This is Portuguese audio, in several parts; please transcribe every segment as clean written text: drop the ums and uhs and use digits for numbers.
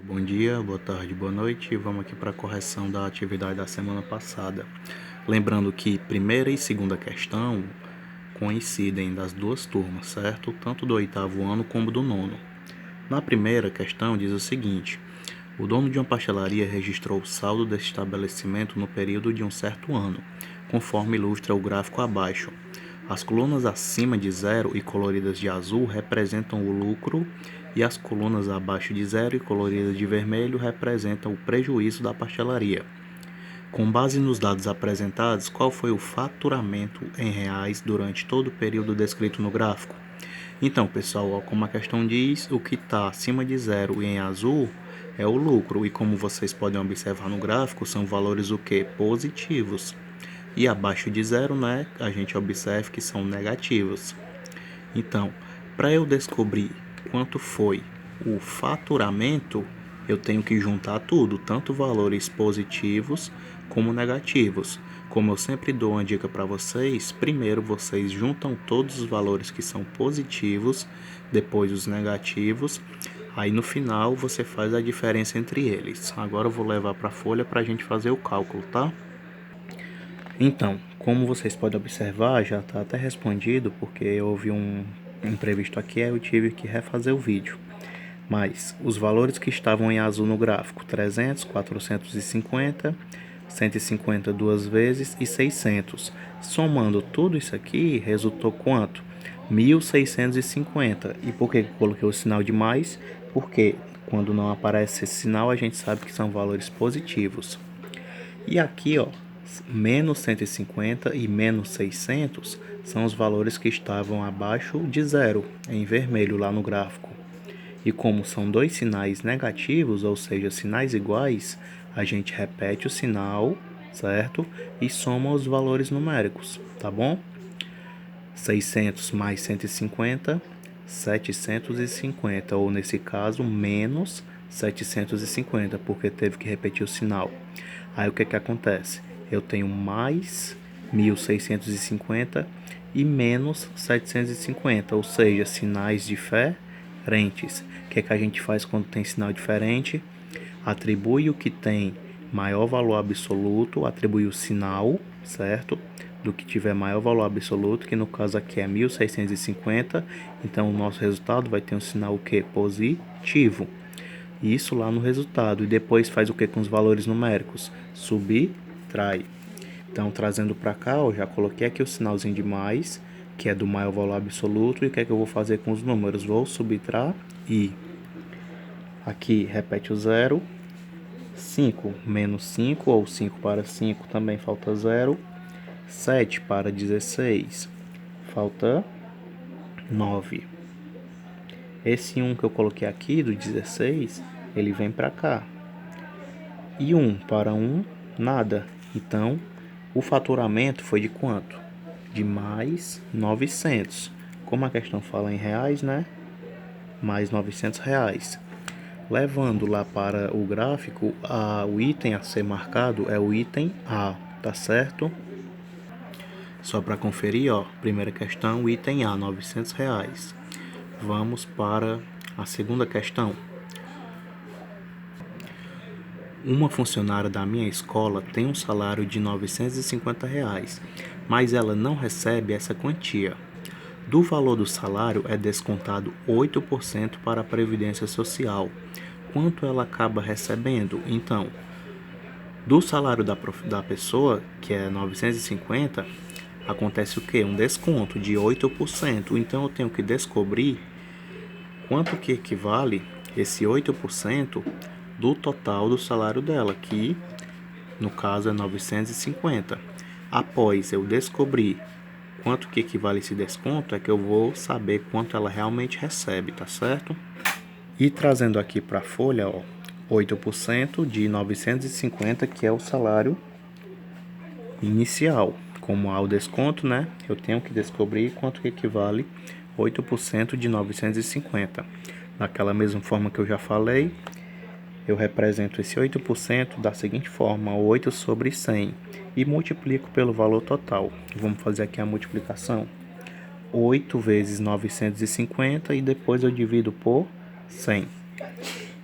Bom dia, boa tarde, boa noite. Vamos aqui para a correção da atividade da semana passada. Lembrando que primeira e segunda questão coincidem das duas turmas, certo? Tanto do oitavo ano como do nono. Na primeira questão diz o seguinte: o dono de uma pastelaria registrou o saldo desse estabelecimento no período de um certo ano, conforme ilustra o gráfico abaixo. As colunas acima de zero e coloridas de azul representam o lucro e as colunas abaixo de zero e coloridas de vermelho representam o prejuízo da pastelaria. Com base nos dados apresentados, qual foi o faturamento em reais durante todo o período descrito no gráfico? Então, pessoal, como a questão diz, o que está acima de zero e em azul é o lucro, e como vocês podem observar no gráfico, são valores o que? Positivos. E abaixo de zero, né, a gente observa que são negativos. Então, para eu descobrir quanto foi o faturamento, eu tenho que juntar tudo, tanto valores positivos como negativos. Como eu sempre dou uma dica para vocês, primeiro vocês juntam todos os valores que são positivos, depois os negativos, aí no final você faz a diferença entre eles. Agora eu vou levar para a folha para a gente fazer o cálculo, tá? Então, como vocês podem observar, já está até respondido, porque houve um imprevisto aqui, aí eu tive que refazer o vídeo. Mas os valores que estavam em azul no gráfico, 300, 450, 150 duas vezes e 600. Somando tudo isso aqui, resultou quanto? 1.650. E por que eu coloquei o sinal de mais? Porque quando não aparece esse sinal, a gente sabe que são valores positivos. E aqui, ó, menos 150 e menos 600 são os valores que estavam abaixo de zero, em vermelho lá no gráfico. E como são dois sinais negativos, ou seja, sinais iguais, a gente repete o sinal, certo? E soma os valores numéricos, tá bom? 600 mais 150, 750, ou nesse caso, menos 750, porque teve que repetir o sinal. Aí o que acontece? Eu tenho mais 1.650 e menos 750, ou seja, sinais diferentes. O que a gente faz quando tem sinal diferente? Atribui o que tem maior valor absoluto, atribui o sinal, certo? Do que tiver maior valor absoluto, que no caso aqui é 1.650, então o nosso resultado vai ter um sinal o que? Positivo. Isso lá no resultado. E depois faz o que com os valores numéricos? Subtrai. Então, trazendo para cá, eu já coloquei aqui o sinalzinho de mais, que é do maior valor absoluto. E o que é que eu vou fazer com os números? Vou subtrair. Aqui, repete o zero. 5 menos 5, ou 5 para 5, também falta 0. 7 para 16, falta 9. Esse 1 que eu coloquei aqui, do 16, ele vem para cá. E 1 para 1, nada. Então, o faturamento foi de quanto? De mais 900. Como a questão fala em reais, né? Mais 900 reais. Levando lá para o gráfico, o item a ser marcado é o item A, tá certo? Só para conferir, ó, primeira questão, o item A, 900 reais. Vamos para a segunda questão. Uma funcionária da minha escola tem um salário de 950 reais, mas ela não recebe essa quantia. Do valor do salário é descontado 8% para a Previdência Social. Quanto ela acaba recebendo? Então, do salário da pessoa, que é 950, acontece o quê? Um desconto de 8%. Então, eu tenho que descobrir quanto que equivale esse 8% do total do salário dela, que no caso é 950. Após eu descobrir quanto que equivale esse desconto, é que eu vou saber quanto ela realmente recebe, tá certo? E trazendo aqui para a folha, ó, 8% de 950, que é o salário inicial. Como há o desconto, né? Eu tenho que descobrir quanto que equivale 8% de 950. Daquela mesma forma que eu já falei, eu represento esse 8% da seguinte forma: 8 sobre 100, e multiplico pelo valor total. Vamos fazer aqui a multiplicação. 8 vezes 950 e depois eu divido por 100.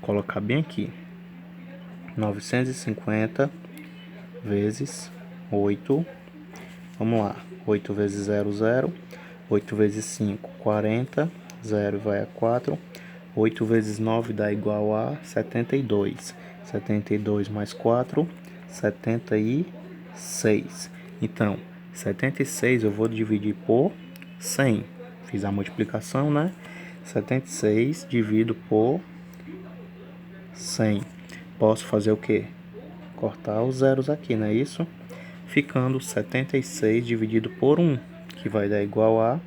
colocar bem aqui. 950 vezes 8. Vamos lá. 8 vezes 0, 0. 8 vezes 5, 40. 0 vai a 4. 8 vezes 9 dá igual a 72. 72 mais 4, 76. Então, 76 eu vou dividir por 100. Fiz a multiplicação, né? 76 dividido por 100. Posso fazer o quê? Cortar os zeros aqui, não é isso? Ficando 76 dividido por 1, que vai dar igual a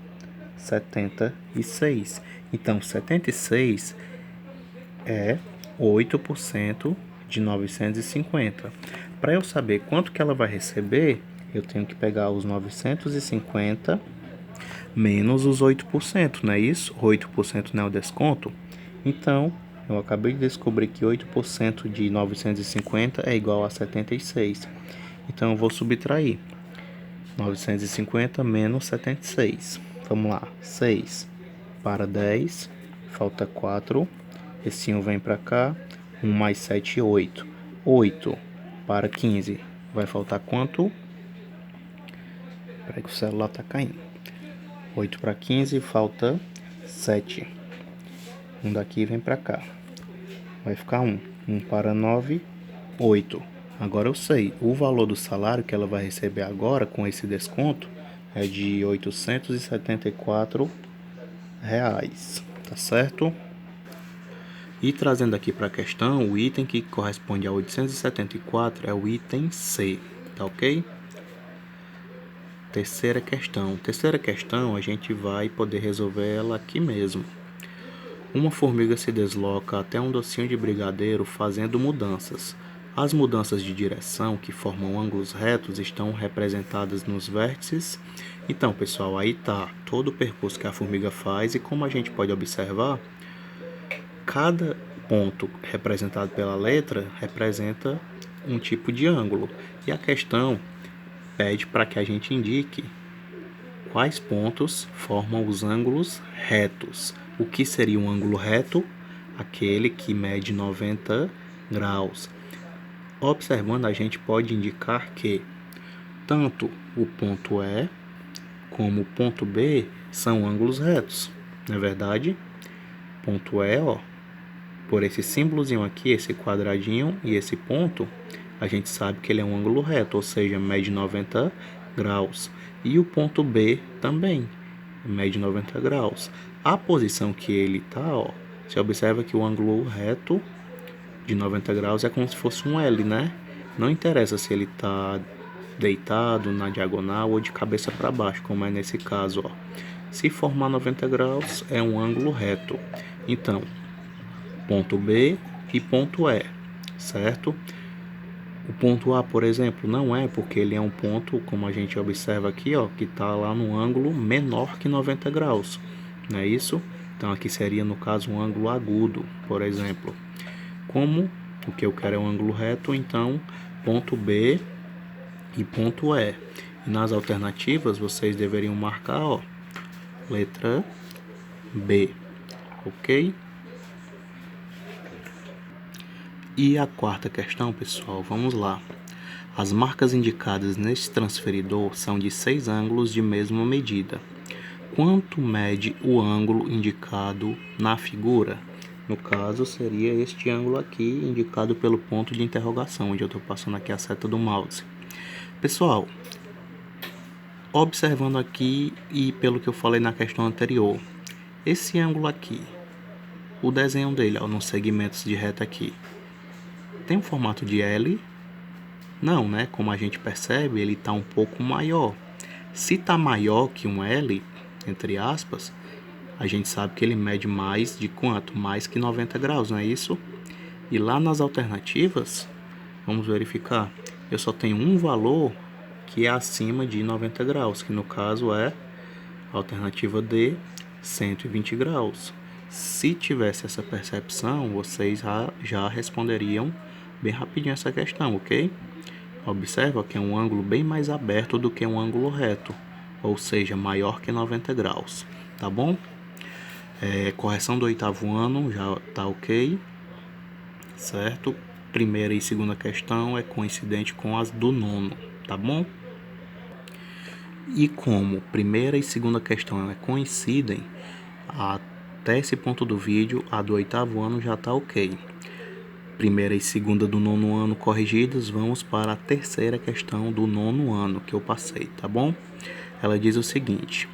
76. Então, 76 é 8% de 950. Para eu saber quanto que ela vai receber, eu tenho que pegar os 950 menos os 8%, não é isso? 8% não é o desconto? Então, eu acabei de descobrir que 8% de 950 é igual a 76. Então, eu vou subtrair 950 menos 76. Vamos lá, 6 para 10, falta 4. Esse 1 vem para cá, 1 mais 7, 8. 8 para 15, vai faltar quanto? Espera que o celular está caindo. 8 para 15, falta 7. 1 daqui vem para cá. Vai ficar 1. 1 para 9, 8. Agora eu sei, o valor do salário que ela vai receber agora com esse desconto é de R$ 874, tá certo? E trazendo aqui para a questão, o item que corresponde a 874 é o item C, tá ok? Terceira questão a gente vai poder resolver ela aqui mesmo. Uma formiga se desloca até um docinho de brigadeiro fazendo mudanças. As mudanças de direção que formam ângulos retos estão representadas nos vértices. Então, pessoal, aí tá todo o percurso que a formiga faz e como a gente pode observar, cada ponto representado pela letra representa um tipo de ângulo. E a questão pede para que a gente indique quais pontos formam os ângulos retos. O que seria um ângulo reto? Aquele que mede 90 graus. Observando, a gente pode indicar que tanto o ponto E como o ponto B são ângulos retos. Não é verdade? Ponto E, ó, por esse símbolozinho aqui, esse quadradinho e esse ponto, a gente sabe que ele é um ângulo reto, ou seja, mede 90 graus. E o ponto B também mede 90 graus. A posição que ele está, ó, você observa que o ângulo reto de 90 graus é como se fosse um L, né? Não interessa se ele está deitado na diagonal ou de cabeça para baixo, como é nesse caso, ó. Se formar 90 graus, é um ângulo reto. Então, ponto B e ponto E, certo? O ponto A, por exemplo, não é, porque ele é um ponto, como a gente observa aqui, ó, que está lá no ângulo menor que 90 graus, não é isso? Então aqui seria, no caso, um ângulo agudo, por exemplo. Como o que eu quero é um ângulo reto, então ponto B e ponto E. E nas alternativas, vocês deveriam marcar, ó, letra B, ok? E a quarta questão, pessoal, vamos lá. As marcas indicadas neste transferidor são de 6 ângulos de mesma medida. Quanto mede o ângulo indicado na figura? No caso, seria este ângulo aqui, indicado pelo ponto de interrogação, onde eu estou passando aqui a seta do mouse. Pessoal, observando aqui e pelo que eu falei na questão anterior, esse ângulo aqui, o desenho dele, ó, nos segmentos de reta aqui, tem um formato de L? Não, né? Como a gente percebe, ele está um pouco maior. Se está maior que um L, entre aspas, a gente sabe que ele mede mais de quanto? Mais que 90 graus, não é isso? E lá nas alternativas, vamos verificar, eu só tenho um valor que é acima de 90 graus, que no caso é a alternativa D, 120 graus. Se tivesse essa percepção, vocês já responderiam bem rapidinho essa questão, ok? Observa que é um ângulo bem mais aberto do que um ângulo reto, ou seja, maior que 90 graus, tá bom? Correção do 8º ano já tá ok. certo? Primeira e segunda questão é coincidente com as do nono, tá bom? E como primeira e segunda questão coincidem, até esse ponto do vídeo, a do oitavo ano já tá ok. Primeira e segunda do nono ano corrigidas, vamos para a terceira questão do nono ano que eu passei, tá bom? Ela diz o seguinte: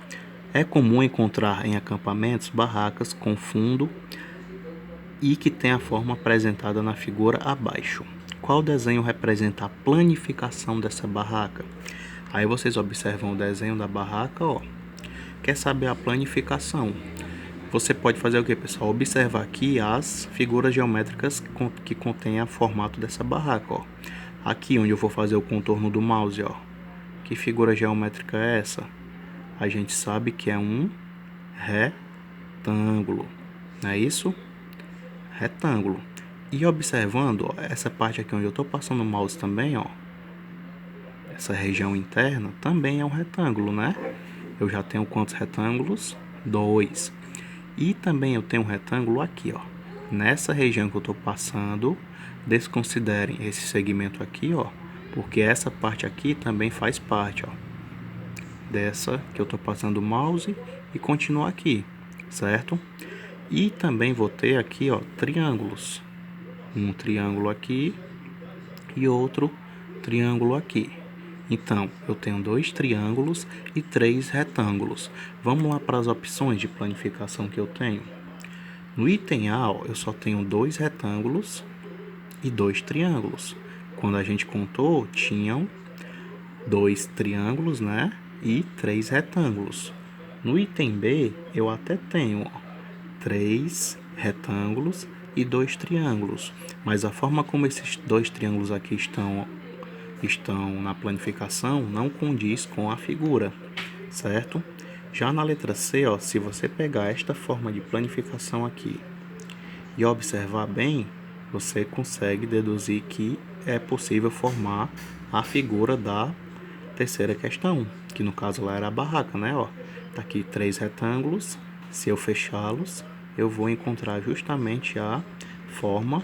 é comum encontrar em acampamentos barracas com fundo e que tem a forma apresentada na figura abaixo. Qual desenho representa a planificação dessa barraca? Aí vocês observam o desenho da barraca, ó. Quer saber a planificação? Você pode fazer o que, pessoal? Observar aqui as figuras geométricas que contêm o formato dessa barraca, ó. Aqui onde eu vou fazer o contorno do mouse, ó. Que figura geométrica é essa? A gente sabe que é um retângulo, não é isso? Retângulo. E observando, ó, essa parte aqui onde eu estou passando o mouse também, ó. Essa região interna também é um retângulo, né? Eu já tenho quantos retângulos? 2. E também eu tenho um retângulo aqui, ó. Nessa região que eu estou passando, desconsiderem esse segmento aqui, ó, porque essa parte aqui também faz parte, ó, dessa que eu estou passando o mouse e continua aqui, certo? E também vou ter aqui, ó, triângulos. Um triângulo aqui e outro triângulo aqui. Então, eu tenho 2 triângulos e 3 retângulos. Vamos lá para as opções de planificação que eu tenho. No item A, ó, eu só tenho 2 retângulos e 2 triângulos. Quando a gente contou, tinham 2 triângulos, né? E 3 retângulos. No item B, eu até tenho, ó, 3 retângulos e 2 triângulos. Mas a forma como esses 2 triângulos aqui estão na planificação não condiz com a figura, certo? Já na letra C, ó, se você pegar esta forma de planificação aqui e observar bem, você consegue deduzir que é possível formar a figura da terceira questão, que no caso lá era a barraca, né? Ó, tá aqui 3 retângulos, se eu fechá-los, eu vou encontrar justamente a forma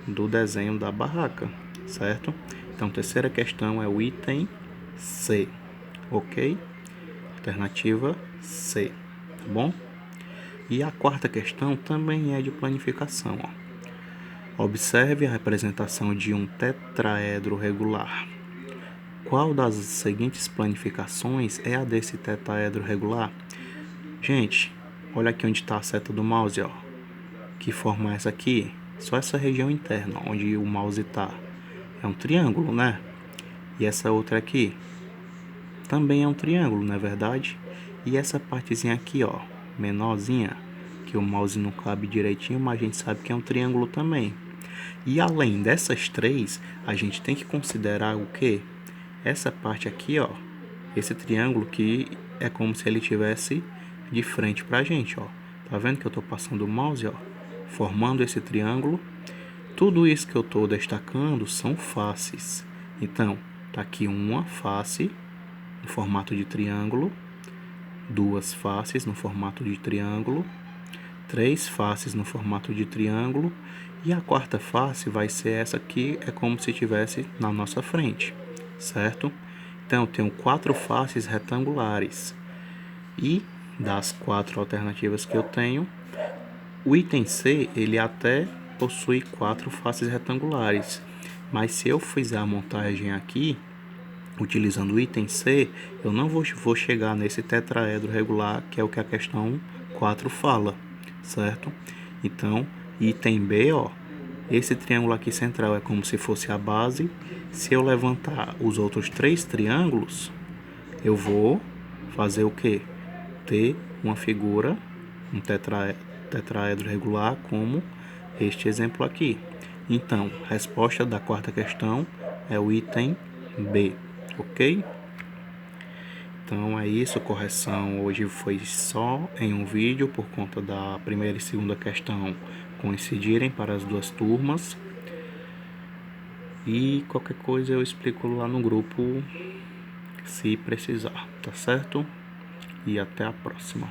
do desenho da barraca, certo? Então, terceira questão é o item C, ok? Alternativa C, tá bom? E a quarta questão também é de planificação, ó. Observe a representação de um tetraedro regular. Qual das seguintes planificações é a desse tetraedro regular? Gente, olha aqui onde está a seta do mouse, ó. Que forma essa aqui? Só essa região interna, onde o mouse está. É um triângulo, né? E essa outra aqui também é um triângulo, não é verdade? E essa partezinha aqui, ó, menorzinha, que o mouse não cabe direitinho, mas a gente sabe que é um triângulo também. E além dessas três, a gente tem que considerar o quê? Essa parte aqui, ó, esse triângulo que é como se ele tivesse de frente pra gente, ó. Tá vendo que eu tô passando o mouse, ó, formando esse triângulo? Tudo isso que eu estou destacando são faces. Então, tá aqui uma face no formato de triângulo, 2 faces no formato de triângulo, 3 faces no formato de triângulo e a quarta face vai ser essa que é como se estivesse na nossa frente, certo? Então, eu tenho 4 faces retangulares e das 4 alternativas que eu tenho, o item C, ele até possui 4 faces retangulares, mas se eu fizer a montagem aqui, utilizando o item C, eu não vou chegar nesse tetraedro regular, que é o que a questão 4 fala, certo? Então, item B, ó, esse triângulo aqui central é como se fosse a base. Se eu levantar os outros 3 triângulos, eu vou fazer o quê? Ter uma figura, um tetraedro regular como este exemplo aqui. Então, a resposta da quarta questão é o item B, ok? Então é isso, correção hoje foi só em um vídeo por conta da primeira e segunda questão coincidirem para as duas turmas. E qualquer coisa eu explico lá no grupo se precisar, tá certo? E até a próxima.